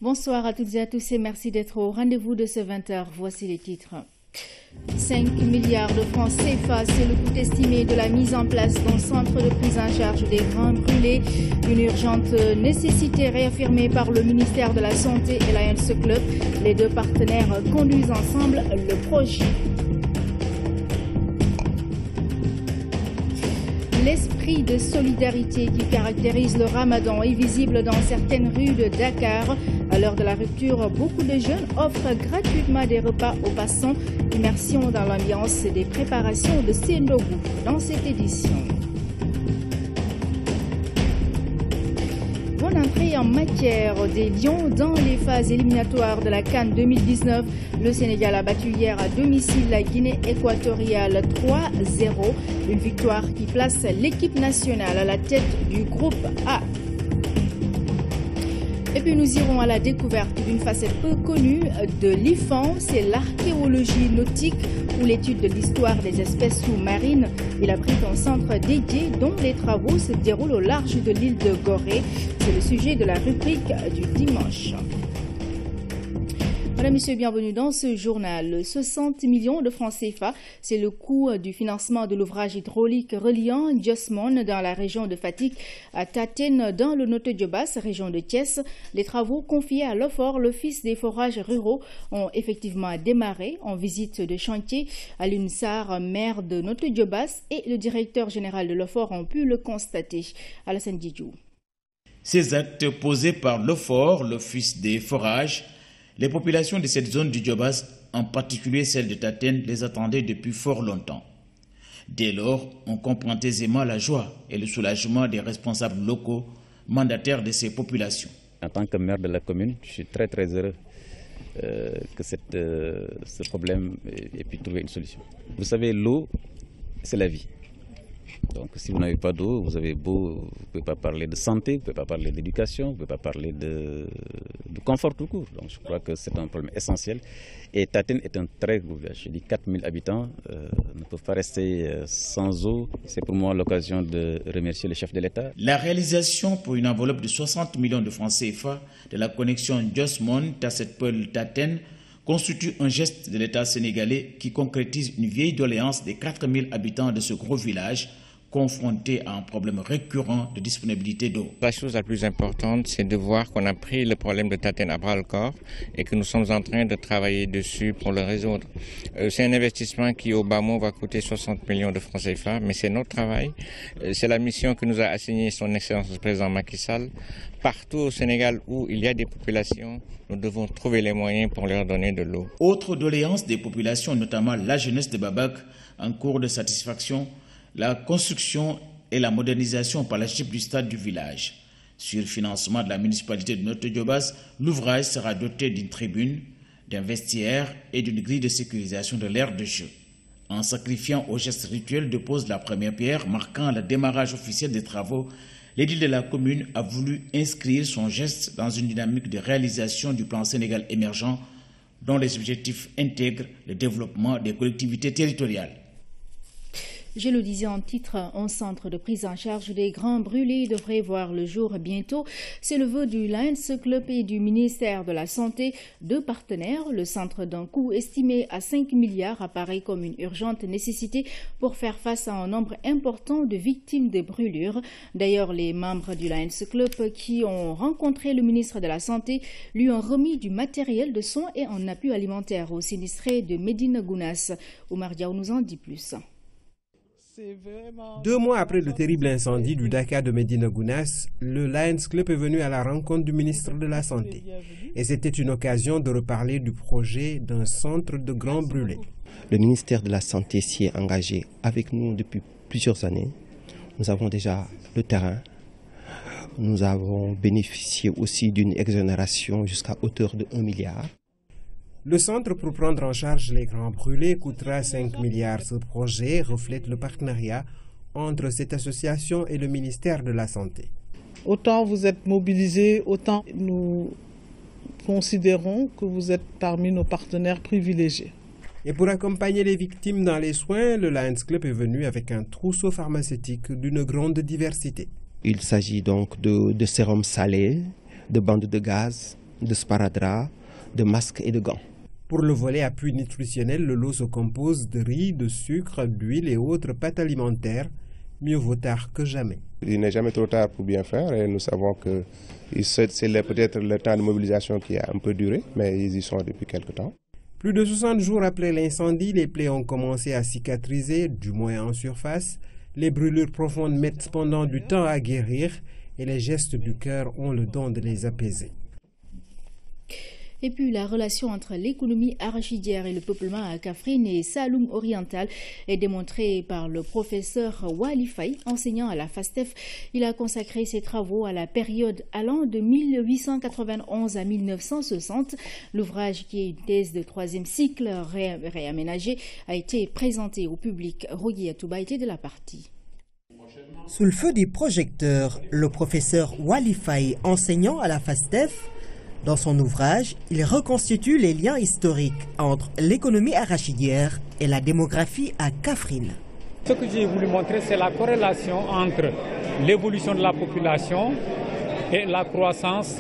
Bonsoir à toutes et à tous et merci d'être au rendez-vous de ce 20h. Voici les titres. 5 milliards de francs CFA, c'est le coût estimé de la mise en place d'un centre de prise en charge des grains brûlés. Une urgente nécessité réaffirmée par le ministère de la Santé et Lions Club. Les deux partenaires conduisent ensemble le projet. L'esprit de solidarité qui caractérise le Ramadan est visible dans certaines rues de Dakar. À l'heure de la rupture, beaucoup de jeunes offrent gratuitement des repas aux passants. Immersion dans l'ambiance des préparations de Sendogu dans cette édition. Bonne entrée en matière des Lions dans les phases éliminatoires de la CAN 2019. Le Sénégal a battu hier à domicile la Guinée équatoriale 3-0. Une victoire qui place l'équipe nationale à la tête du groupe A. Et puis nous irons à la découverte d'une facette peu connue de l'IFAN, c'est l'archéologie nautique ou l'étude de l'histoire des espèces sous-marines. Il abrite un centre dédié dont les travaux se déroulent au large de l'île de Gorée. C'est le sujet de la rubrique du dimanche. Madame, Monsieur, bienvenue dans ce journal. 60 millions de francs CFA, c'est le coût du financement de l'ouvrage hydraulique reliant Josmone dans la région de Fatick à Taten dans le Notto-Diobass, région de Thiès. Les travaux confiés à l'OFOR, l'Office des forages ruraux, ont effectivement démarré en visite de chantier. Alioune Sarr, maire de Notto-Diobass, et le directeur général de l'OFOR ont pu le constater. Alassane Didjou. Ces actes posés par l'OFOR, l'Office des forages, les populations de cette zone du Diobass, en particulier celle de Taten, les attendaient depuis fort longtemps. Dès lors, on comprend aisément la joie et le soulagement des responsables locaux, mandataires de ces populations. En tant que maire de la commune, je suis très heureux que ce problème ait pu trouver une solution. Vous savez, l'eau, c'est la vie. Donc si vous n'avez pas d'eau, vous ne pouvez pas parler de santé, vous ne pouvez pas parler d'éducation, vous ne pouvez pas parler de confort tout court. Donc je crois que c'est un problème essentiel. Et Taten est un très gros village. Je dis 4000 habitants ne peuvent pas rester sans eau. C'est pour moi l'occasion de remercier le chef de l'État. La réalisation pour une enveloppe de 60 millions de francs CFA de la connexion Josmone-Tassetpol-Taten constitue un geste de l'État sénégalais qui concrétise une vieille doléance des 4000 habitants de ce gros village, confrontés à un problème récurrent de disponibilité d'eau. La chose la plus importante, c'est de voir qu'on a pris le problème de Taten à bras-le-corps et que nous sommes en train de travailler dessus pour le résoudre. C'est un investissement qui, au bas mot, va coûter 60 millions de francs CFA, mais c'est notre travail. C'est la mission que nous a assignée son Excellence le Président Macky Sall. Partout au Sénégal où il y a des populations, nous devons trouver les moyens pour leur donner de l'eau. Autre doléance des populations, notamment la jeunesse de Babak, en cours de satisfaction, la construction et la modernisation par la chef du stade du village. Sur financement de la municipalité de Notto-Diobass, l'ouvrage sera doté d'une tribune, d'un vestiaire et d'une grille de sécurisation de l'aire de jeu. En sacrifiant au geste rituel de pose de la première pierre, marquant le démarrage officiel des travaux, l'édile de la commune a voulu inscrire son geste dans une dynamique de réalisation du plan Sénégal émergent, dont les objectifs intègrent le développement des collectivités territoriales. Je le disais en titre, un centre de prise en charge des grains brûlés devrait voir le jour bientôt. C'est le vœu du Lions Club et du ministère de la Santé. Deux partenaires, le centre d'un coût estimé à 5 milliards apparaît comme une urgente nécessité pour faire face à un nombre important de victimes de brûlures. D'ailleurs, les membres du Lions Club qui ont rencontré le ministre de la Santé lui ont remis du matériel de soins et un appui alimentaire aux sinistrés de Médina Gounass. Oumar Diaw nous en dit plus. 2 mois après le terrible incendie du Dakar de Médina Gounass, le Lions Club est venu à la rencontre du ministre de la Santé. Et c'était une occasion de reparler du projet d'un centre de grains brûlés. Le ministère de la Santé s'y est engagé avec nous depuis plusieurs années. Nous avons déjà le terrain. Nous avons bénéficié aussi d'une exonération jusqu'à hauteur de 1 milliard. Le centre pour prendre en charge les grains brûlés coûtera 5 milliards. Ce projet reflète le partenariat entre cette association et le ministère de la Santé. Autant vous êtes mobilisés, autant nous considérons que vous êtes parmi nos partenaires privilégiés. Et pour accompagner les victimes dans les soins, le Lions Club est venu avec un trousseau pharmaceutique d'une grande diversité. Il s'agit donc de sérums salés, de bandes de gaz, de sparadrap, de masques et de gants. Pour le volet appui nutritionnel, le lot se compose de riz, de sucre, d'huile et autres pâtes alimentaires. Mieux vaut tard que jamais. Il n'est jamais trop tard pour bien faire et nous savons que c'est peut-être le temps de mobilisation qui a un peu duré, mais ils y sont depuis quelque temps. Plus de 60 jours après l'incendie, les plaies ont commencé à cicatriser, du moins en surface. Les brûlures profondes mettent cependant du temps à guérir et les gestes du cœur ont le don de les apaiser. Et puis la relation entre l'économie arachidière et le peuplement à Kaffrine et Saloum oriental est démontrée par le professeur Wali Faye, enseignant à la FASTEF. Il a consacré ses travaux à la période allant de 1891 à 1960. L'ouvrage, qui est une thèse de 3e cycle réaménagée, a été présenté au public. Rogi Atouba était de la partie. Sous le feu des projecteurs, le professeur Wali Faye, enseignant à la FASTEF, dans son ouvrage, il reconstitue les liens historiques entre l'économie arachidière et la démographie à Kaffrine. Ce que j'ai voulu montrer, c'est la corrélation entre l'évolution de la population et la croissance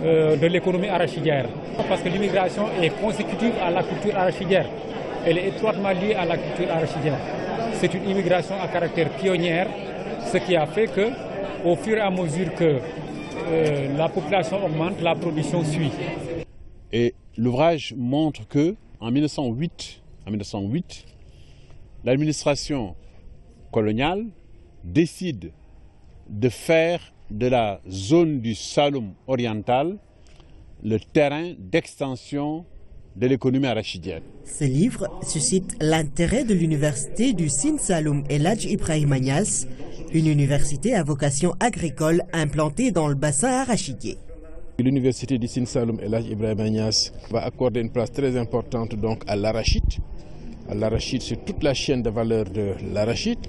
de l'économie arachidière. Parce que l'immigration est consécutive à la culture arachidière. Elle est étroitement liée à la culture arachidière. C'est une immigration à caractère pionnière, ce qui a fait que, au fur et à mesure que la population augmente, la production suit. Et l'ouvrage montre que en 1908, l'administration coloniale décide de faire de la zone du Saloum oriental le terrain d'extension de l'économie arachidienne. Ce livre suscite l'intérêt de l'université du Sine Saloum El Hadj Ibrahima Niass, une université à vocation agricole implantée dans le bassin arachidier. L'université du Sine Saloum El Hadj Ibrahima Niass va accorder une place très importante donc à l'arachide. L'arachide, c'est toute la chaîne de valeur de l'arachide,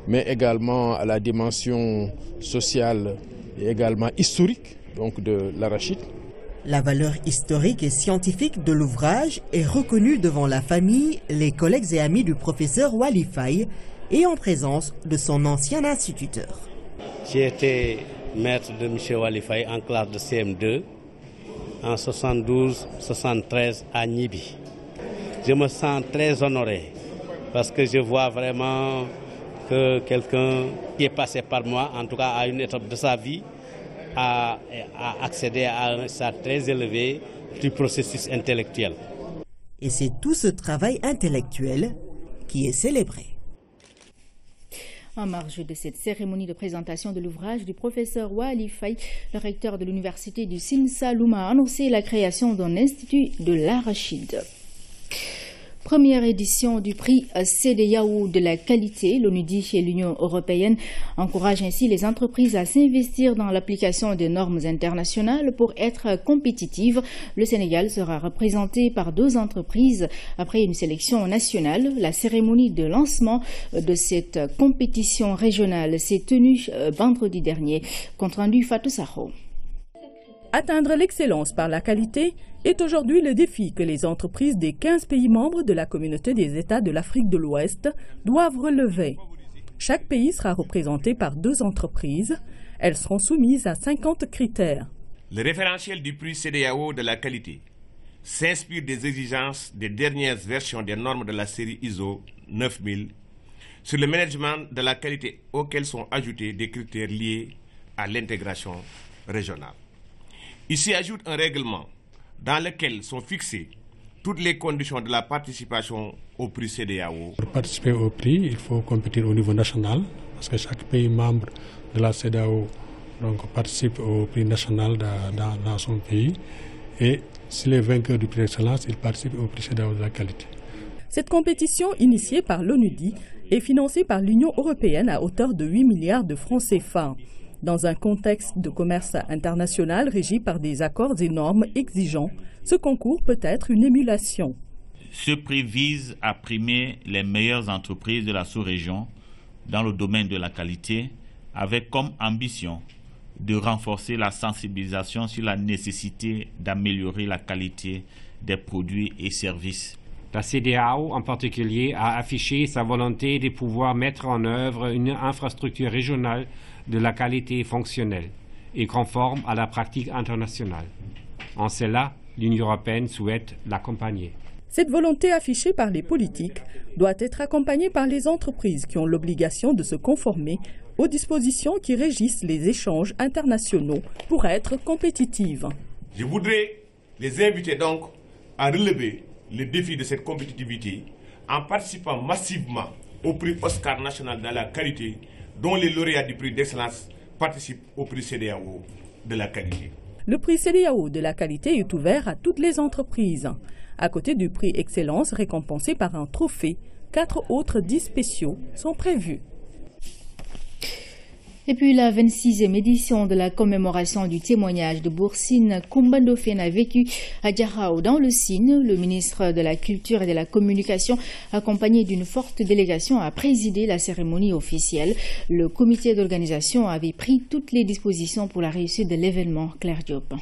mais également à la dimension sociale et également historique donc de l'arachide. La valeur historique et scientifique de l'ouvrage est reconnue devant la famille, les collègues et amis du professeur Wali Faye et en présence de son ancien instituteur. J'ai été maître de M. Wali Faye en classe de CM2 en 72-73 à Nibi. Je me sens très honoré parce que je vois vraiment que quelqu'un qui est passé par moi, en tout cas à une étape de sa vie, a accédé à un stade très élevé du processus intellectuel. Et c'est tout ce travail intellectuel qui est célébré. En marge de cette cérémonie de présentation de l'ouvrage du professeur Wali Faye, le recteur de l'université du Sine Saloum a annoncé la création d'un institut de l'arachide. Première édition du prix CEDEAO de la qualité, l'ONUDI et l'Union européenne encouragent ainsi les entreprises à s'investir dans l'application des normes internationales pour être compétitives. Le Sénégal sera représenté par 2 entreprises après une sélection nationale. La cérémonie de lancement de cette compétition régionale s'est tenue vendredi dernier. Compte rendu Fatou Sakho. Atteindre l'excellence par la qualité est aujourd'hui le défi que les entreprises des 15 pays membres de la communauté des États de l'Afrique de l'Ouest doivent relever. Chaque pays sera représenté par 2 entreprises. Elles seront soumises à 50 critères. Le référentiel du prix CEDEAO de la qualité s'inspire des exigences des dernières versions des normes de la série ISO 9000 sur le management de la qualité auxquels sont ajoutés des critères liés à l'intégration régionale. Il s'y ajoute un règlement dans lequel sont fixées toutes les conditions de la participation au prix CEDEAO. Pour participer au prix, il faut compétir au niveau national, parce que chaque pays membre de la CEDEAO donc, participe au prix national dans son pays. Et s'il est vainqueur du prix d'excellence, il participe au prix CEDEAO de la qualité. Cette compétition, initiée par l'ONUDI, est financée par l'Union européenne à hauteur de 8 milliards de francs CFA. Dans un contexte de commerce international régi par des accords et normes exigeants, ce concours peut être une émulation. Ce prix vise à primer les meilleures entreprises de la sous-région dans le domaine de la qualité, avec comme ambition de renforcer la sensibilisation sur la nécessité d'améliorer la qualité des produits et services. La CEDEAO en particulier a affiché sa volonté de pouvoir mettre en œuvre une infrastructure régionale de la qualité fonctionnelle et conforme à la pratique internationale. En cela, l'Union européenne souhaite l'accompagner. Cette volonté affichée par les politiques doit être accompagnée par les entreprises qui ont l'obligation de se conformer aux dispositions qui régissent les échanges internationaux pour être compétitives. Je voudrais les inviter donc à relever le défi de cette compétitivité en participant massivement au prix Oscar national de la qualité, dont les lauréats du prix d'excellence participent au prix CEDEAO de la qualité. Le prix CEDEAO de la qualité est ouvert à toutes les entreprises. À côté du prix Excellence récompensé par un trophée, 4 autres 10 spéciaux sont prévus. Et puis la 26e édition de la commémoration du témoignage de Boursine Coumba Ndoffène a vécu à Diakhao dans le Sine. Le ministre de la Culture et de la Communication, accompagné d'une forte délégation, a présidé la cérémonie officielle. Le comité d'organisation avait pris toutes les dispositions pour la réussite de l'événement. Claire Diop.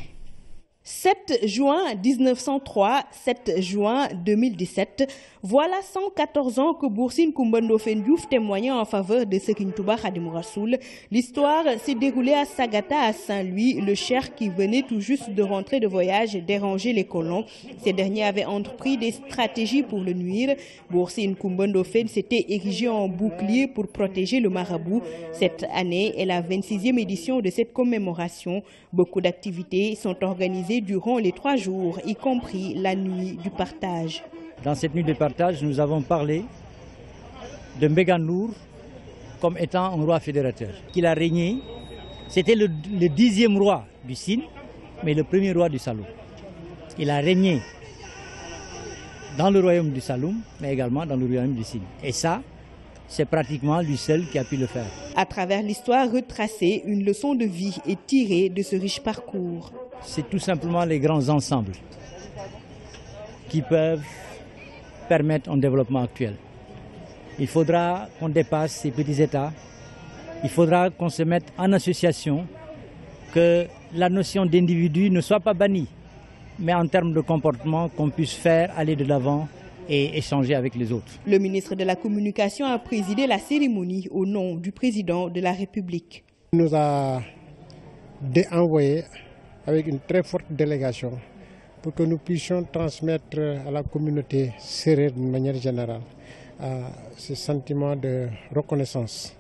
7 juin 1903, 7 juin 2017, voilà 114 ans que Boursine Coumba Ndoffène Diouf témoignait en faveur de Serigne Touba Khadimou Rassoul. L'histoire s'est déroulée à Sagata, à Saint-Louis. Le cheikh qui venait tout juste de rentrer de voyage dérangeait les colons. Ces derniers avaient entrepris des stratégies pour le nuire. Boursine Coumba Ndoffène s'était érigé en bouclier pour protéger le marabout. Cette année est la 26e édition de cette commémoration. Beaucoup d'activités sont organisées durant les 3 jours, y compris la nuit du partage. Dans cette nuit de partage, nous avons parlé de Mbégan Nour comme étant un roi fédérateur. Il a régné, c'était le 10e roi du Sine, mais le premier roi du Saloum. Il a régné dans le royaume du Saloum, mais également dans le royaume du Sine. Et ça, c'est pratiquement lui seul qui a pu le faire. À travers l'histoire retracée, une leçon de vie est tirée de ce riche parcours. C'est tout simplement les grands ensembles qui peuvent permettre un développement actuel. Il faudra qu'on dépasse ces petits États, il faudra qu'on se mette en association, que la notion d'individu ne soit pas bannie, mais en termes de comportement, qu'on puisse faire aller de l'avant et échanger avec les autres. Le ministre de la Communication a présidé la cérémonie au nom du président de la République. Il nous a envoyé avec une très forte délégation pour que nous puissions transmettre à la communauté sérère d'une manière générale ce sentiment de reconnaissance,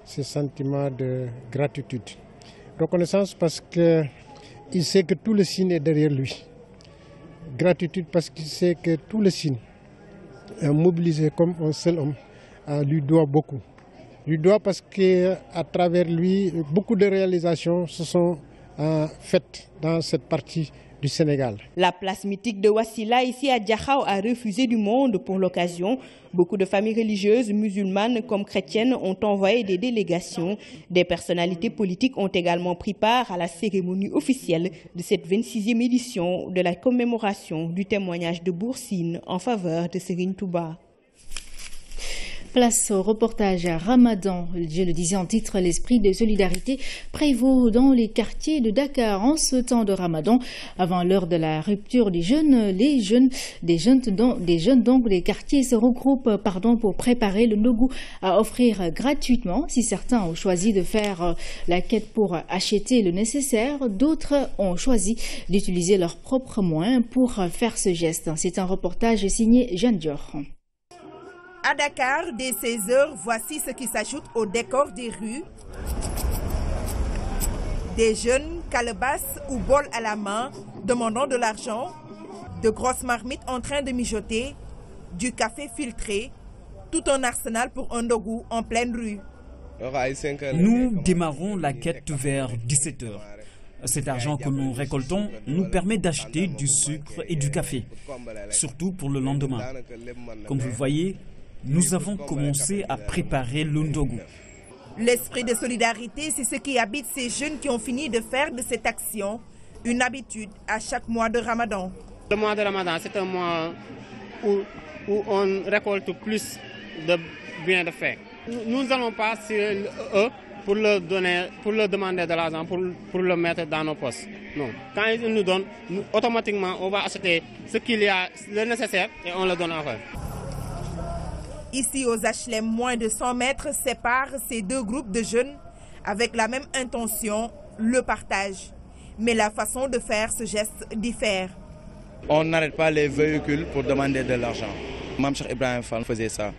ce sentiment de gratitude. Reconnaissance parce qu'il sait que tout le Sine est derrière lui. Gratitude parce qu'il sait que tout le Sine, mobilisé comme un seul homme, lui doit beaucoup. Lui doit parce qu'à travers lui, beaucoup de réalisations se sont faites dans cette partie du Sénégal. La place mythique de Wassila, ici à Diakhao, a refusé du monde pour l'occasion. Beaucoup de familles religieuses, musulmanes comme chrétiennes, ont envoyé des délégations. Des personnalités politiques ont également pris part à la cérémonie officielle de cette 26e édition de la commémoration du témoignage de Boursine en faveur de Serigne Touba. Place au reportage à Ramadan. Je le disais en titre, l'esprit de solidarité prévaut dans les quartiers de Dakar en ce temps de Ramadan. Avant l'heure de la rupture des jeûnes, des quartiers se regroupent pour préparer le ndogu à offrir gratuitement. Si certains ont choisi de faire la quête pour acheter le nécessaire, d'autres ont choisi d'utiliser leurs propres moyens pour faire ce geste. C'est un reportage signé Jeanne Dior. À Dakar, dès 16h, voici ce qui s'ajoute au décor des rues. Des jeunes, calebasses ou bols à la main, demandant de l'argent, de grosses marmites en train de mijoter, du café filtré, tout un arsenal pour un ndogu en pleine rue. Nous démarrons la quête vers 17h. Cet argent que nous récoltons nous permet d'acheter du sucre et du café, surtout pour le lendemain. Comme vous le voyez, nous avons commencé à préparer le ndogu. L'esprit de solidarité, c'est ce qui habite ces jeunes qui ont fini de faire de cette action une habitude à chaque mois de Ramadan. Le mois de Ramadan, c'est un mois où on récolte plus de biens de fait. Nous n'allons pas sur eux pour leur demander de l'argent, pour le mettre dans nos postes. Non. Quand ils nous donnent, automatiquement, on va acheter ce qu'il y a, le nécessaire, et on le donne à eux. Ici, aux HLM, moins de 100 mètres séparent ces deux groupes de jeunes avec la même intention, le partage. Mais la façon de faire ce geste diffère. On n'arrête pas les véhicules pour demander de l'argent. Mam Cheikh Ibrahim Fall faisait ça.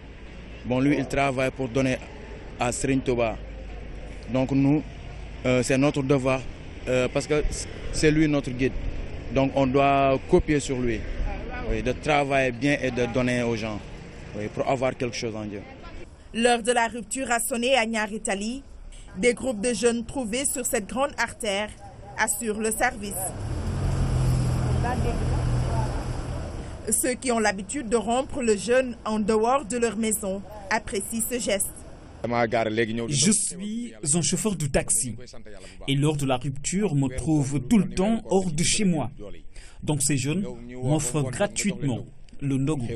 Bon, lui, il travaille pour donner à Serigne Touba. Donc nous, c'est notre devoir, parce que c'est lui notre guide. Donc on doit copier sur lui, oui, de travailler bien et de donner aux gens, oui, pour avoir quelque chose en Dieu. L'heure de la rupture a sonné à Nyari Tali. Des groupes de jeunes trouvés sur cette grande artère assurent le service. Ceux qui ont l'habitude de rompre le jeûne en dehors de leur maison apprécient ce geste. Je suis un chauffeur de taxi et lors de la rupture, me trouve tout le temps hors de chez moi. Donc ces jeunes m'offrent gratuitement le ndogu.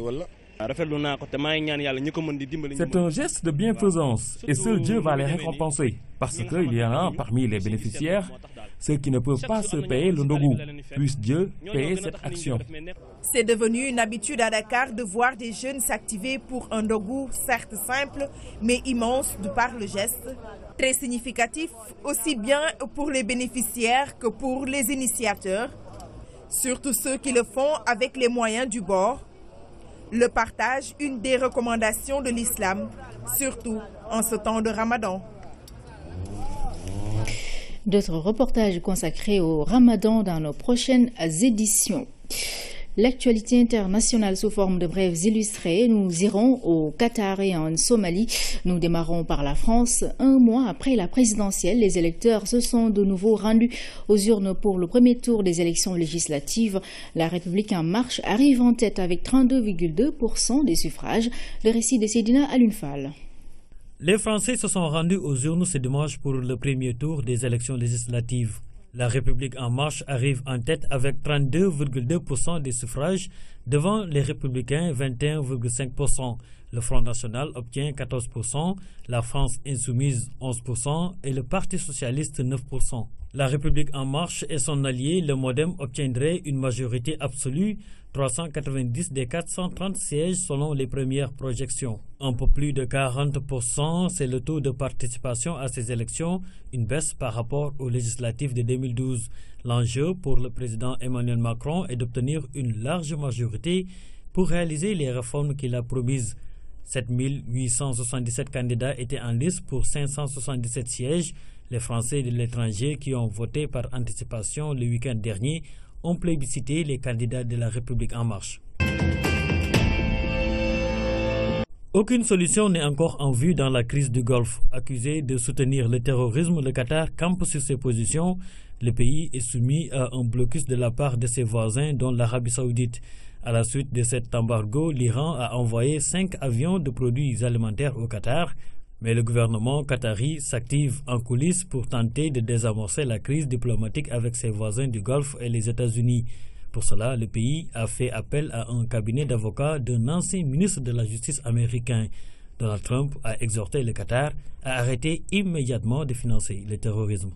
C'est un geste de bienfaisance et seul Dieu va les récompenser parce qu'il y en a parmi les bénéficiaires ceux qui ne peuvent pas se payer le ndogu. Puisse Dieu payer cette action. C'est devenu une habitude à Dakar de voir des jeunes s'activer pour un ndogu, certes simple, mais immense de par le geste. Très significatif aussi bien pour les bénéficiaires que pour les initiateurs, surtout ceux qui le font avec les moyens du bord. Le partage, une des recommandations de l'islam, surtout en ce temps de Ramadan. D'autres reportages consacrés au Ramadan dans nos prochaines éditions. L'actualité internationale sous forme de brèves illustrées. Nous irons au Qatar et en Somalie. Nous démarrons par la France. Un mois après la présidentielle, les électeurs se sont de nouveau rendus aux urnes pour le premier tour des élections législatives. La République en marche arrive en tête avec 32,2% des suffrages. Le récit de Seydina Alunfal. Les Français se sont rendus aux urnes ce dimanche pour le premier tour des élections législatives. La République en marche arrive en tête avec 32,2% des suffrages devant les Républicains 21,5%. Le Front National obtient 14%, la France Insoumise 11% et le Parti Socialiste 9%. La République en marche et son allié, le MoDem, obtiendraient une majorité absolue, 390 des 430 sièges selon les premières projections. Un peu plus de 40%, c'est le taux de participation à ces élections, une baisse par rapport aux législatives de 2012. L'enjeu pour le président Emmanuel Macron est d'obtenir une large majorité pour réaliser les réformes qu'il a promises. 7 877 candidats étaient en liste pour 577 sièges. Les Français de l'étranger qui ont voté par anticipation le week-end dernier ont plébiscité les candidats de la République en marche. Aucune solution n'est encore en vue dans la crise du Golfe. Accusé de soutenir le terrorisme, le Qatar campe sur ses positions. Le pays est soumis à un blocus de la part de ses voisins, dont l'Arabie Saoudite. À la suite de cet embargo, l'Iran a envoyé 5 avions de produits alimentaires au Qatar. Mais le gouvernement qatari s'active en coulisses pour tenter de désamorcer la crise diplomatique avec ses voisins du Golfe et les États-Unis. Pour cela, le pays a fait appel à un cabinet d'avocats d'un ancien ministre de la Justice américain. Donald Trump a exhorté le Qatar à arrêter immédiatement de financer le terrorisme.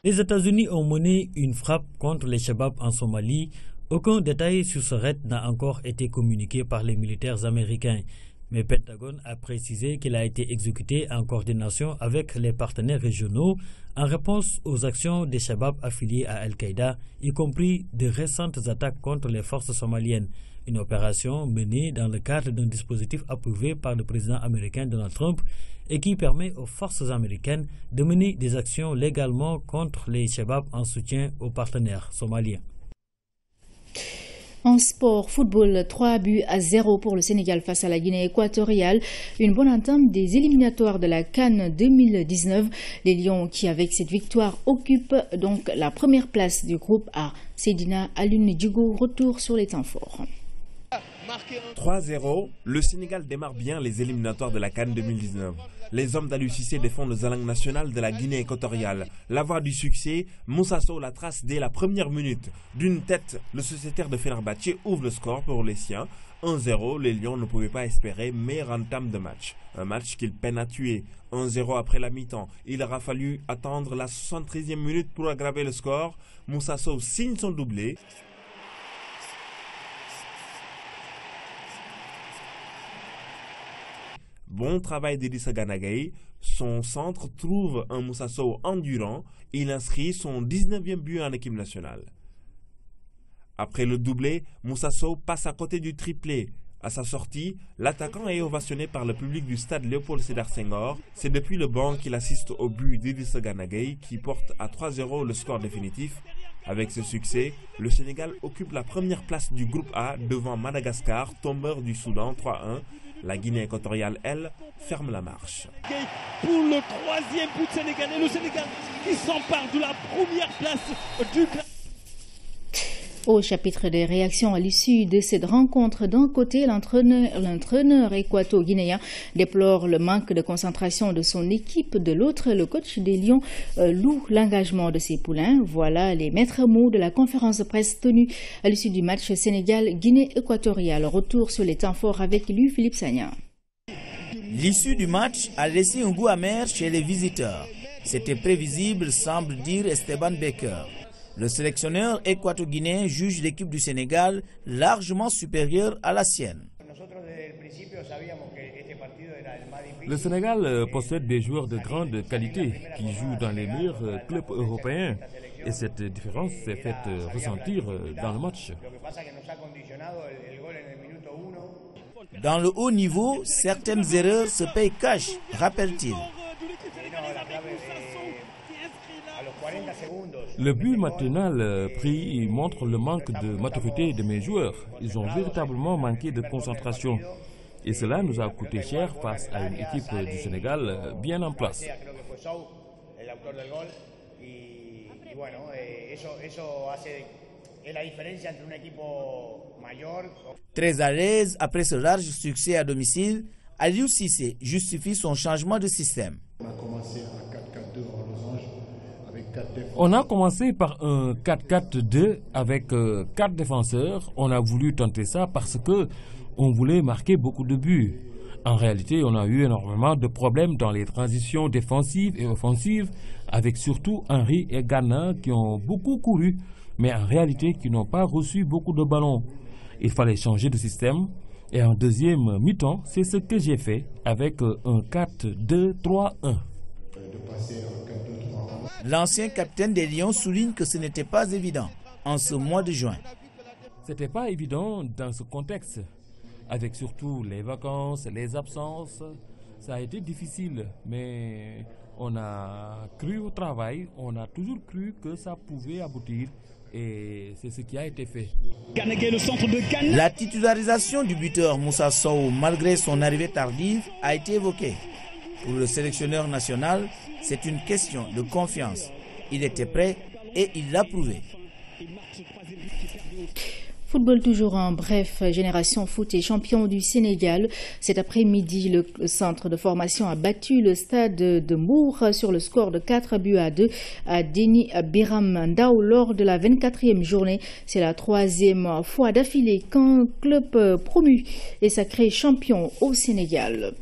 Les États-Unis ont mené une frappe contre les Shabab en Somalie. Aucun détail sur ce raid n'a encore été communiqué par les militaires américains. Mais le Pentagone a précisé qu'il a été exécuté en coordination avec les partenaires régionaux en réponse aux actions des Shabab affiliés à Al-Qaïda, y compris de récentes attaques contre les forces somaliennes. Une opération menée dans le cadre d'un dispositif approuvé par le président américain Donald Trump et qui permet aux forces américaines de mener des actions légalement contre les Shabab en soutien aux partenaires somaliens. En sport, football, 3-0 pour le Sénégal face à la Guinée équatoriale. Une bonne entame des éliminatoires de la CAN 2019. Les Lions qui, avec cette victoire, occupent donc la première place du groupe A. Seydina Alioune Djigo, retour sur les temps forts. 3-0, le Sénégal démarre bien les éliminatoires de la CAN 2019. Les hommes d'Aliou Cissé défendent les langues nationales de la Guinée équatoriale. La voie du succès, Moussa Sow la trace dès la première minute. D'une tête, le sociétaire de Fenerbahçe ouvre le score pour les siens. 1-0, les Lions ne pouvaient pas espérer meilleure entame de match. Un match qu'ils peinent à tuer. 1-0 après la mi-temps. Il aura fallu attendre la 73e minute pour aggraver le score. Moussa Sow signe son doublé. Bon travail d'Idrissa Gana Gueye. Son centre trouve un Moussa Sow endurant. Il inscrit son 19e but en équipe nationale. Après le doublé, Moussa Sow passe à côté du triplé. À sa sortie, l'attaquant est ovationné par le public du stade Léopold Sédar Senghor. C'est depuis le banc qu'il assiste au but d'Idrissa Gana Gueye qui porte à 3-0 le score définitif. Avec ce succès, le Sénégal occupe la première place du groupe A devant Madagascar, tombeur du Soudan 3-1. La Guinée équatoriale, elle, ferme la marche. Pour le 3e but sénégalais, le Sénégal qui s'empare de la première place du classement. Au chapitre des réactions à l'issue de cette rencontre, d'un côté, l'entraîneur équato-guinéen déplore le manque de concentration de son équipe. De l'autre, le coach des Lions loue l'engagement de ses poulains. Voilà les maîtres mots de la conférence de presse tenue à l'issue du match Sénégal-Guinée équatoriale. Retour sur les temps forts avec lui, Philippe Sagna. L'issue du match a laissé un goût amer chez les visiteurs. C'était prévisible, semble dire Esteban Baker. Le sélectionneur équato-guinéen juge l'équipe du Sénégal largement supérieure à la sienne. Le Sénégal possède des joueurs de grande qualité qui jouent dans les meilleurs clubs européens. Et cette différence s'est faite ressentir dans le match. Dans le haut niveau, certaines erreurs se payent cash, rappelle-t-il. Le but matinal pris montre le manque de maturité de mes joueurs. Ils ont véritablement manqué de concentration. Et cela nous a coûté cher face à une équipe du Sénégal bien en place. Très à l'aise après ce large succès à domicile, Aliou Cissé justifie son changement de système. On a commencé par un 4-4-2 avec 4 défenseurs. On a voulu tenter ça parce que on voulait marquer beaucoup de buts. En réalité, on a eu énormément de problèmes dans les transitions défensives et offensives, avec surtout Henry et Gana qui ont beaucoup couru, mais en réalité qui n'ont pas reçu beaucoup de ballons. Il fallait changer de système. Et en deuxième mi-temps, c'est ce que j'ai fait avec un 4-2-3-1. L'ancien capitaine des Lions souligne que ce n'était pas évident en ce mois de juin. Ce n'était pas évident dans ce contexte, avec surtout les vacances, les absences. Ça a été difficile, mais on a cru au travail, on a toujours cru que ça pouvait aboutir. Et c'est ce qui a été fait. La titularisation du buteur Moussa Sow, malgré son arrivée tardive, a été évoquée. Pour le sélectionneur national, c'est une question de confiance. Il était prêt et il l'a prouvé. Football toujours en bref, Génération Foot est champion du Sénégal. Cet après-midi, le centre de formation a battu le stade de Mour sur le score de 4-2 à Déni Biram Ndao lors de la 24e journée. C'est la 3e fois d'affilée qu'un club promu est sacré champion au Sénégal.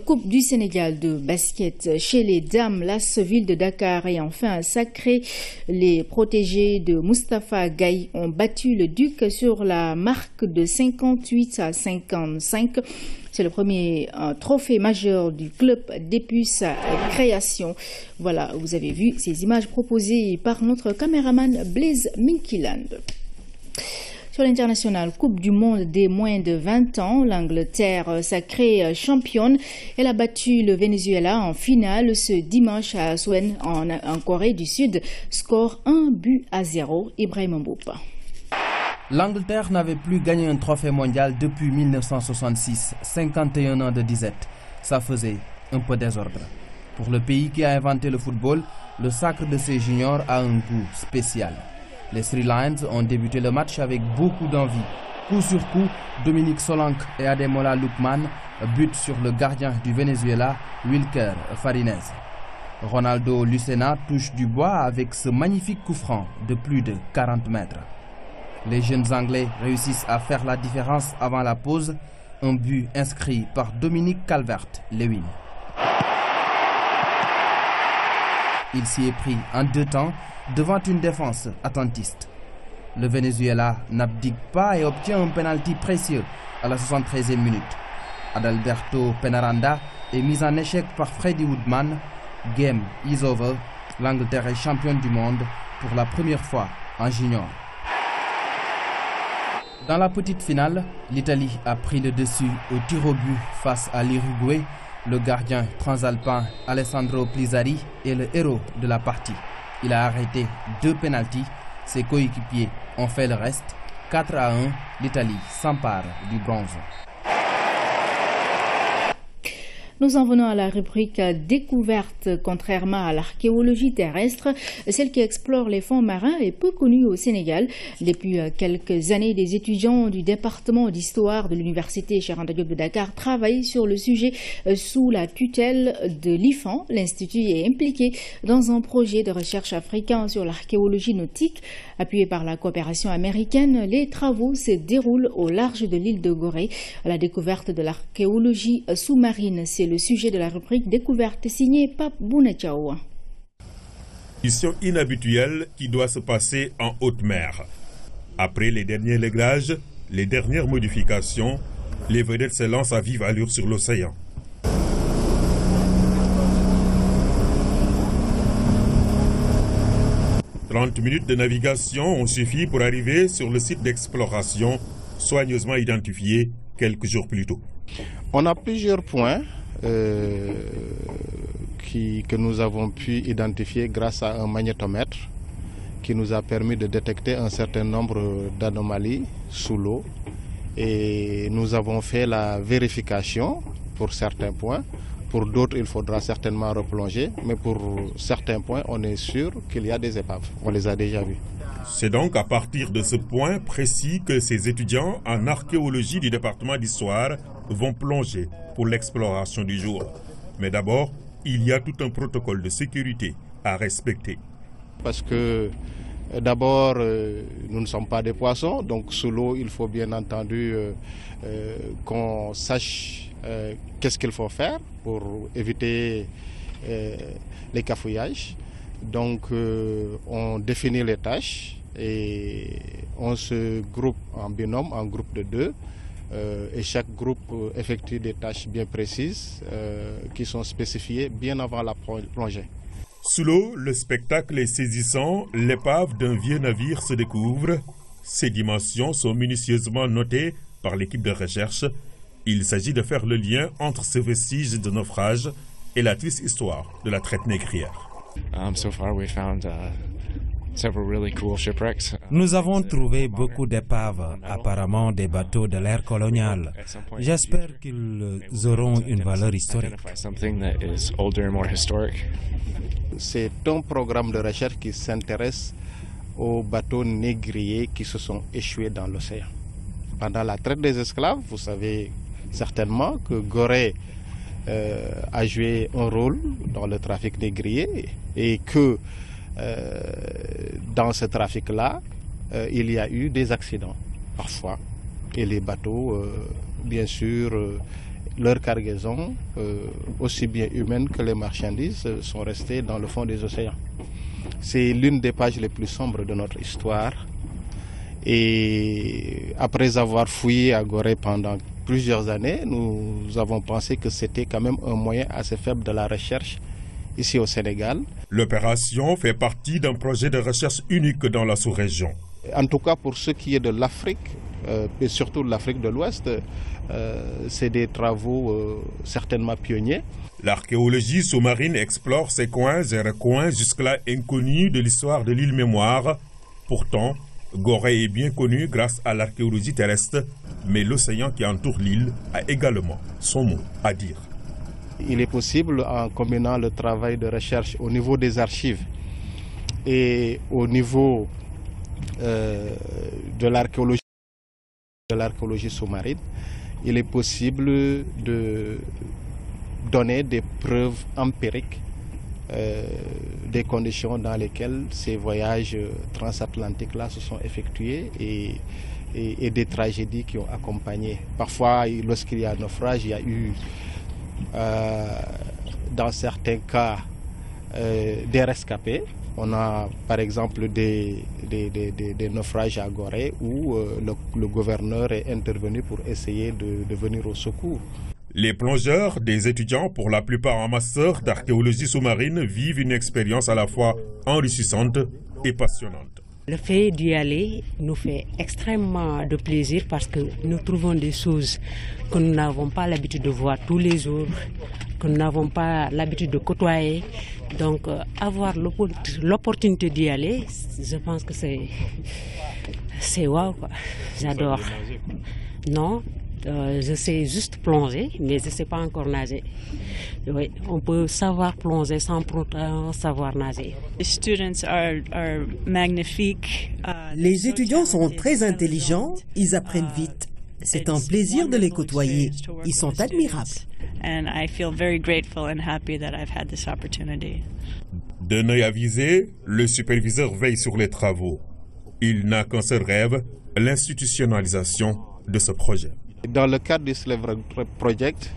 Coupe du Sénégal de basket chez les dames, l'AS Ville de Dakar et enfin sacré. Les protégés de Moustapha Gaye ont battu le Duc sur la marque de 58-55. C'est le premier trophée majeur du club depuis sa création. Voilà, vous avez vu ces images proposées par notre caméraman Blaise Minkiland. Sur l'international, Coupe du monde des moins de 20 ans, l'Angleterre sacrée championne. Elle a battu le Venezuela en finale ce dimanche à Seoul en Corée du Sud. Score 1-0. Ibrahim Mboupa. L'Angleterre n'avait plus gagné un trophée mondial depuis 1966, 51 ans de disette. Ça faisait un peu désordre. Pour le pays qui a inventé le football, le sacre de ses juniors a un goût spécial. Les Three Lions ont débuté le match avec beaucoup d'envie. Coup sur coup, Dominique Solanke et Ademola Lookman butent sur le gardien du Venezuela, Wilker Farinez. Ronaldo Lucena touche du bois avec ce magnifique coup franc de plus de 40 mètres. Les jeunes Anglais réussissent à faire la différence avant la pause. Un but inscrit par Dominique Calvert-Lewin. Il s'y est pris en 2 temps devant une défense attentiste. Le Venezuela n'abdique pas et obtient un penalty précieux à la 73e minute. Adalberto Penaranda est mis en échec par Freddie Woodman. Game is over. L'Angleterre est championne du monde pour la première fois en junior. Dans la petite finale, l'Italie a pris le dessus au tir au but face à l'Uruguay. Le gardien transalpin Alessandro Pizzari est le héros de la partie. Il a arrêté 2 pénaltys. Ses coéquipiers ont fait le reste. 4-1, l'Italie s'empare du bronze. Nous en venons à la rubrique découverte. Contrairement à l'archéologie terrestre, celle qui explore les fonds marins est peu connue au Sénégal. Depuis quelques années, des étudiants du département d'histoire de l'université Cheikh Anta Diop de Dakar travaillent sur le sujet sous la tutelle de l'IFAN. L'Institut est impliqué dans un projet de recherche africain sur l'archéologie nautique. Appuyé par la coopération américaine, les travaux se déroulent au large de l'île de Gorée. La découverte de l'archéologie sous-marine, c'est le sujet de la rubrique découverte signée Pape Bounetchao. Mission inhabituelle qui doit se passer en haute mer. Après les derniers réglages, les dernières modifications, les vedettes se lancent à vive allure sur l'océan. « 30 minutes de navigation ont suffi pour arriver sur le site d'exploration soigneusement identifié quelques jours plus tôt. » On a plusieurs points que nous avons pu identifier grâce à un magnétomètre qui nous a permis de détecter un certain nombre d'anomalies sous l'eau. Et nous avons fait la vérification pour certains points. Pour d'autres, il faudra certainement replonger. Mais pour certains points, on est sûr qu'il y a des épaves. On les a déjà vus. C'est donc à partir de ce point précis que ces étudiants en archéologie du département d'histoire vont plonger pour l'exploration du jour. Mais d'abord, il y a tout un protocole de sécurité à respecter. Parce que d'abord, nous ne sommes pas des poissons, donc sous l'eau, il faut bien entendu qu'on sache qu'est-ce qu'il faut faire pour éviter les cafouillages. Donc on définit les tâches et on se groupe en binôme, en groupe de 2. Et chaque groupe effectue des tâches bien précises qui sont spécifiées bien avant la plongée. Sous l'eau, le spectacle est saisissant. L'épave d'un vieux navire se découvre. Ses dimensions sont minutieusement notées par l'équipe de recherche. Il s'agit de faire le lien entre ces vestiges de naufrage et la triste histoire de la traite négrière. Nous avons trouvé beaucoup d'épaves, apparemment des bateaux de l'ère coloniale. J'espère qu'ils auront une valeur historique. C'est un programme de recherche qui s'intéresse aux bateaux négriers qui se sont échoués dans l'océan. Pendant la traite des esclaves, vous savez certainement que Gorée a joué un rôle dans le trafic négrier et que dans ce trafic-là, il y a eu des accidents, parfois. Et les bateaux, bien sûr, leur cargaison, aussi bien humaine que les marchandises, sont restés dans le fond des océans. C'est l'une des pages les plus sombres de notre histoire. Et après avoir fouillé à Gorée pendant plusieurs années, nous avons pensé que c'était quand même un moyen assez faible de la recherche ici au Sénégal. L'opération fait partie d'un projet de recherche unique dans la sous-région. En tout cas, pour ce qui est de l'Afrique, et surtout de l'Afrique de l'Ouest, c'est des travaux certainement pionniers. L'archéologie sous-marine explore ces coins et recoins jusque-là inconnus de l'histoire de l'île Mémoire. Pourtant, Gorée est bien connu grâce à l'archéologie terrestre, mais l'océan qui entoure l'île a également son mot à dire. Il est possible, en combinant le travail de recherche au niveau des archives et au niveau de l'archéologie sous-marine, il est possible de donner des preuves empiriques des conditions dans lesquelles ces voyages transatlantiques-là se sont effectués et des tragédies qui ont accompagné. Parfois, lorsqu'il y a un naufrage, il y a eu, dans certains cas, des rescapés. On a par exemple des naufrages à Gorée où le gouverneur est intervenu pour essayer de venir au secours. Les plongeurs, des étudiants pour la plupart en master d'archéologie sous-marine, vivent une expérience à la fois enrichissante et passionnante. Le fait d'y aller nous fait extrêmement de plaisir parce que nous trouvons des choses que nous n'avons pas l'habitude de voir tous les jours, que nous n'avons pas l'habitude de côtoyer. Donc avoir l'opportunité d'y aller, je pense que c'est waouh quoi. J'adore. Non, je sais juste plonger, mais je ne sais pas encore nager. Oui, on peut savoir plonger sans pourtant savoir nager. Les étudiants sont très intelligents, ils apprennent vite. C'est un plaisir de les côtoyer. Ils sont admirables. D'un œil avisé, le superviseur veille sur les travaux. Il n'a qu'un seul rêve, l'institutionnalisation de ce projet. Dans le cadre du Slavery Project,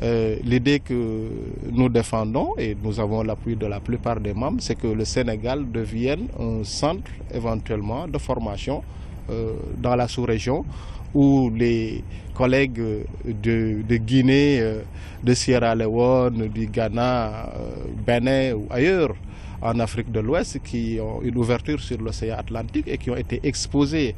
l'idée que nous défendons, et nous avons l'appui de la plupart des membres, c'est que le Sénégal devienne un centre éventuellement de formation dans la sous-région où les collègues de Guinée, de Sierra Leone, du Ghana, Bénin ou ailleurs en Afrique de l'Ouest qui ont une ouverture sur l'océan Atlantique et qui ont été exposés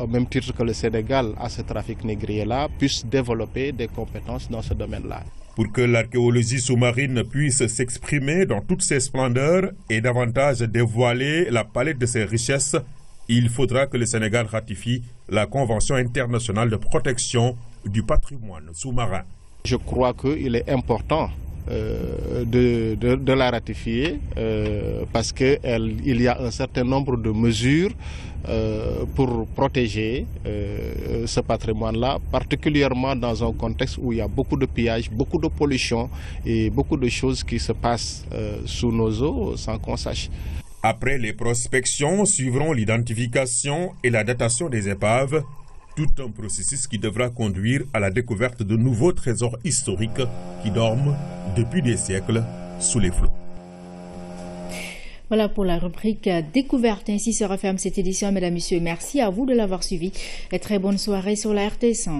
au même titre que le Sénégal à ce trafic négrier-là, puissent développer des compétences dans ce domaine-là. Pour que l'archéologie sous-marine puisse s'exprimer dans toutes ses splendeurs et davantage dévoiler la palette de ses richesses, il faudra que le Sénégal ratifie la Convention internationale de protection du patrimoine sous-marin. Je crois qu'il est important de la ratifier parce qu'il y a un certain nombre de mesures pour protéger ce patrimoine-là, particulièrement dans un contexte où il y a beaucoup de pillages, beaucoup de pollution et beaucoup de choses qui se passent sous nos eaux sans qu'on sache. Après les prospections, suivront l'identification et la datation des épaves, tout un processus qui devra conduire à la découverte de nouveaux trésors historiques qui dorment depuis des siècles sous les flots. Voilà pour la rubrique découverte. Ainsi se referme cette édition. Mesdames, Messieurs, merci à vous de l'avoir suivi. Et très bonne soirée sur la RTS.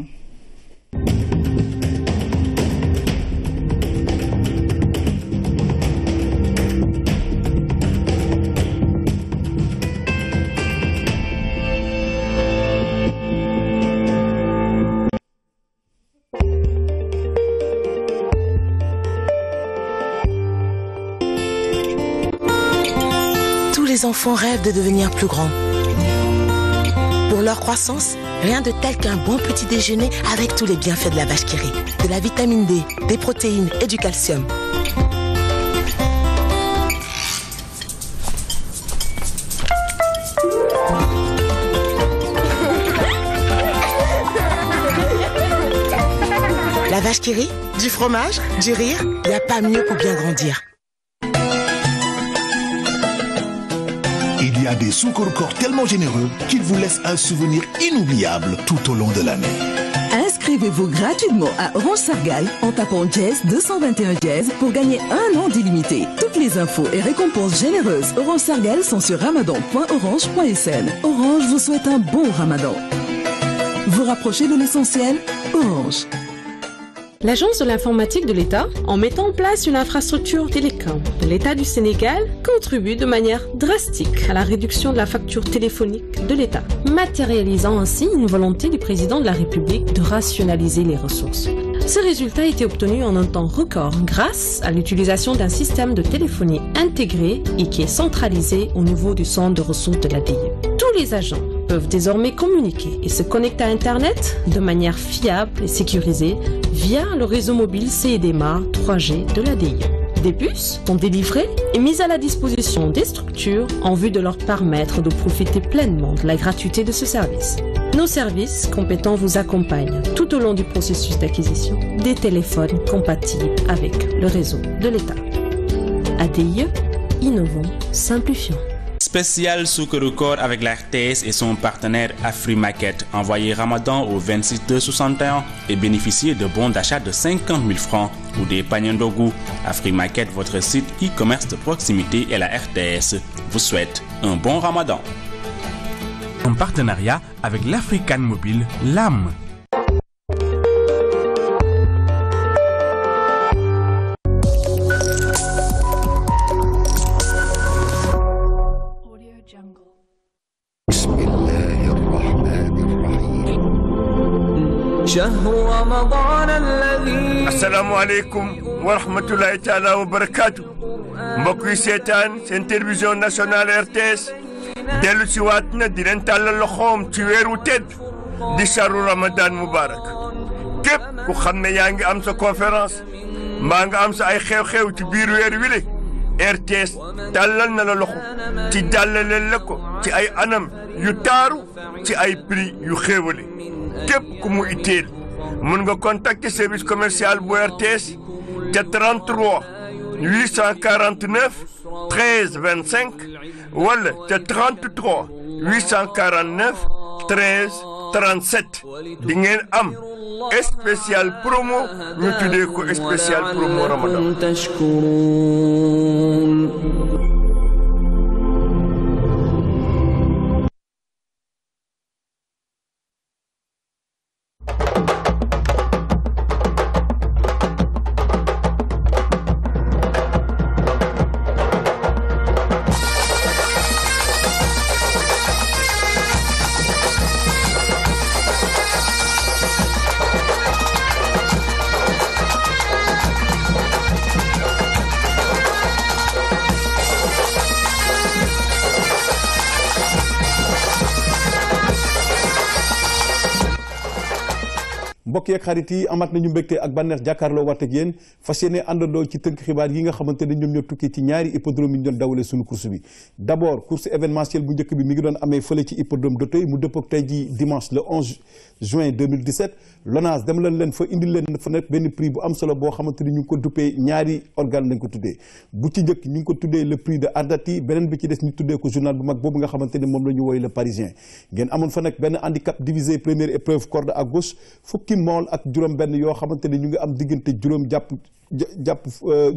Les enfants rêvent de devenir plus grands. Pour leur croissance, rien de tel qu'un bon petit déjeuner avec tous les bienfaits de la vache qui rit. De la vitamine D, des protéines et du calcium. La vache qui rit, du fromage, du rire, il n'y a pas mieux pour bien grandir. Il y a des Soukourkor tellement généreux qu'ils vous laissent un souvenir inoubliable tout au long de l'année. Inscrivez-vous gratuitement à Orange Sargal en tapant Jazz 221 Jazz pour gagner un an d'illimité. Toutes les infos et récompenses généreuses Orange Sargal sont sur ramadan.orange.sn. Orange vous souhaite un bon Ramadan. Vous rapprochez de l'essentiel, Orange. L'Agence de l'informatique de l'État, en mettant en place une infrastructure télécom de l'État du Sénégal, contribue de manière drastique à la réduction de la facture téléphonique de l'État, matérialisant ainsi une volonté du président de la République de rationaliser les ressources. Ce résultat a été obtenu en un temps record grâce à l'utilisation d'un système de téléphonie intégré et qui est centralisé au niveau du centre de ressources de l'ADIE. Tous les agents peuvent désormais communiquer et se connecter à Internet de manière fiable et sécurisée via le réseau mobile CEDEMA 3G de l'ADIE. Des puces sont délivrées et mises à la disposition des structures en vue de leur permettre de profiter pleinement de la gratuité de ce service. Nos services compétents vous accompagnent tout au long du processus d'acquisition des téléphones compatibles avec le réseau de l'État. ADIE, innovons, simplifions. Spécial Soukourkor avec la RTS et son partenaire Afrimarket. Envoyez Ramadan au 26261 et bénéficiez de bons d'achat de 50 000 francs ou des paniers d'Ogou. Afrimarket, votre site e-commerce de proximité, et la RTS vous souhaite un bon Ramadan. En partenariat avec l'African Mobile, l'âme. Assalamu alaikum wa rahmatullahi ta'ala wa barakatuh. mbokk yi seetaan seen télévision nationale RTS dellu si waat na di leen tàllal loxoom ci weeru tedd di sharu Ramadan Mubarak. képp ku xam ne yaa ngi am sa conférence mbaa nga am sa ay xew-xew ci biir weer wile RTS tàllal na la loxo ci jàllaleel la ko ci ay anam yu taaru ci ay prix yu xéewale. képp ku mu itteel mën nga contacter service commercial bu RTS ca 33 849 13 25 wala ca 33 849 13 37 di ngeen am spécial promo ñu tuddee ko spécial promo Ramadan. mbokk yeeg xarit yi amat nañu mbégte ak bànneex jàkkaarloo waat ak yéen fas yéene àndandoo ci tënk xibaar yi nga xamante ne ñoom ñoo tukkee ci ñaari hippodrome yi ñu doon dawale suñu course bi. d'abord course événementielle bu njëkk bi mi ngi doon amee fële ci hippodrome d'Auteuil mu dëpp ak tey ji dimanche le 11 juin 2017 LONASE dem leen fa indil leen fa nekk benn prix bu am solo boo xamante ni ñu ngi ko duppee ñaari organe lañ ko tuddee. bu ci njëkk ñu ngi ko tuddee le prix de Ardati, beneen bi ci des ñu tuddee ko journal bu mag boobu nga xamante ni moom la ñu woy le Parisien. ngeen amoon fa nekk benn handicap divisé première épreuve corde à gauche fukki mool ak juróom benn yoo xamante ni ñu ngi am diggante juróom jàpp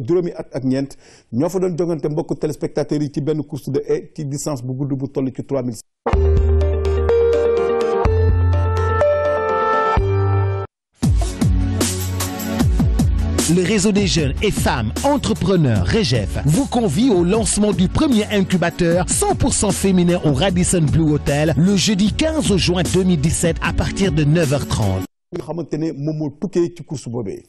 juróomi ak ñeent ñoo fa doon jongante mbokku téléspectateurs yi ci benn course de haie ci distance bu gudd bu toll ci 3000. Le réseau des jeunes et femmes entrepreneurs REGEF vous convie au lancement du premier incubateur 100% féminin au Radisson Blu Hotel le jeudi 15 juin 2017 à partir de 9h30. nga xamante ne moom moo tukkee ci course boobee.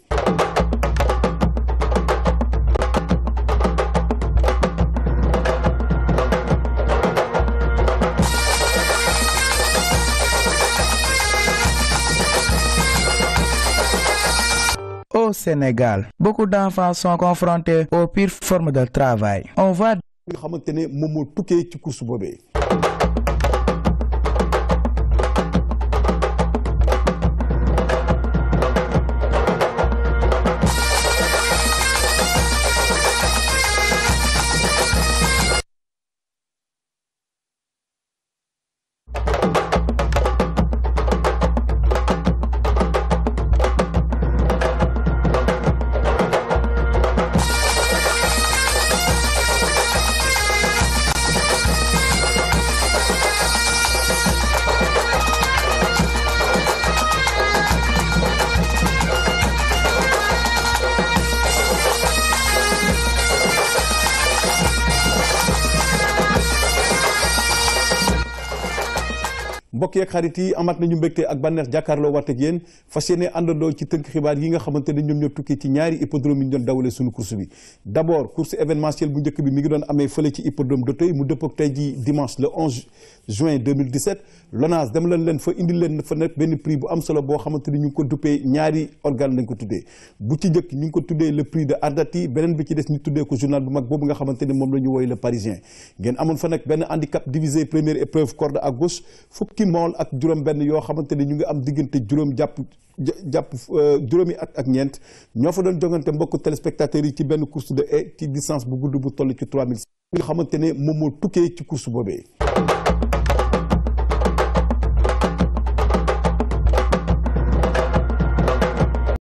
Au Sénégal, beaucoup d'enfants sont confrontés aux pires formes de travail. On voit nga xamante ne moom moo tukkee ci course boobee. mbokk yeeg xarit yi amat nañu mbégte ak bànneex jàkkaarloo waat ak yéen fas yéene àndandoo ci tënk xibaar yi nga xamante ne ñoom ñoo tukkee ci ñaari hippodrome yi ñu doon dawale suñu course bi. d'abord course événementielle bu njëkk bi mi ngi doon amee fële ci hippodrome d'Auteuil mu dëpp ak tey ji dimanche le 11 juin 2017 LONASE dem leen fa indil leen fa nekk benn prix bu am solo boo xamante ni ñu ngi ko duppee ñaari organe lañ ko tuddee. bu ci njëkk ñu ngi ko tuddee le prix de Ardati, beneen bi ci des ñu tuddee ko journal bu mag boobu nga xamante ni moom la ñu woy le Parisien. ngeen amoon fa nekk benn handicap divisé première épreuve corde à gauche fukki mool ak juróom benn yoo xamante ni ñu ngi am diggante juróom juróomi ak ñeent ñoo fa doon jongante mbokku téléspectateurs yi ci benn course de haie ci distance bu gudd bu toll ci 3000 nga xamante ne moom moo tukkee ci course boobee.